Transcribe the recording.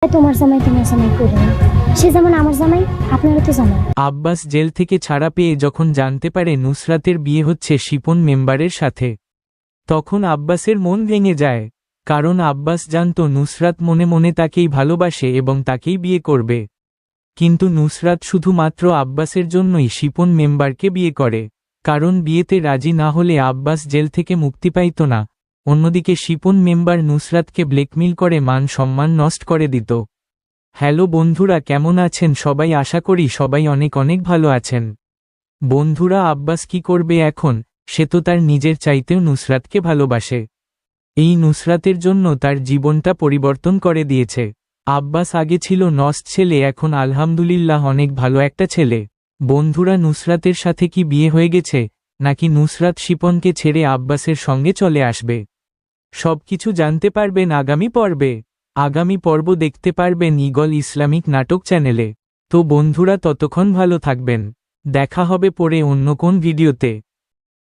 তোমার জামাই করে না। সে যেমন আমার জামাই, আপনারা তো জানেন। আব্বাস জেল থেকে ছাড়া পেয়ে যখন জানতে পারে নুসরাতের বিয়ে হচ্ছে শিপন মেম্বারের সাথে, তখন আব্বাসের মন ভেঙে যায়। কারণ আব্বাস জানত নুসরাত মনে মনে তাকেই ভালোবাসে এবং তাকেই বিয়ে করবে। কিন্তু নুসরাত শুধুমাত্র আব্বাসের জন্যই শিপন মেম্বারকে বিয়ে করে, কারণ বিয়েতে রাজি না হলে আব্বাস জেল থেকে মুক্তি পাইত না। অন্যদিকে শিপন মেম্বার নুসরাতকে ব্ল্যাকমেইল করে মান সম্মান নষ্ট করে দিত। হ্যালো বন্ধুরা, কেমন আছেন সবাই? আশা করি সবাই অনেক অনেক ভালো আছেন। বন্ধুরা, আব্বাস কি করবে এখন? সে তো তার নিজের চাইতেও নুসরাতকে ভালোবাসে। এই নুসরাতের জন্য তার জীবনটা পরিবর্তন করে দিয়েছে। আব্বাস আগে ছিল নষ্ট ছেলে, এখন আলহামদুলিল্লাহ অনেক ভালো একটা ছেলে। বন্ধুরা, নুসরাতের সাথে কি বিয়ে হয়ে গেছে, নাকি নুসরাত শিপনকে ছেড়ে আব্বাসের সঙ্গে চলে আসবে? সবকিছু জানতে পারবেন আগামী পর্বে। আগামী পর্ব দেখতে পারবেন ঈগল ইসলামিক নাটক চ্যানেলে। তো বন্ধুরা, ততক্ষণ ভালো থাকবেন। দেখা হবে পরে অন্য কোন ভিডিওতে।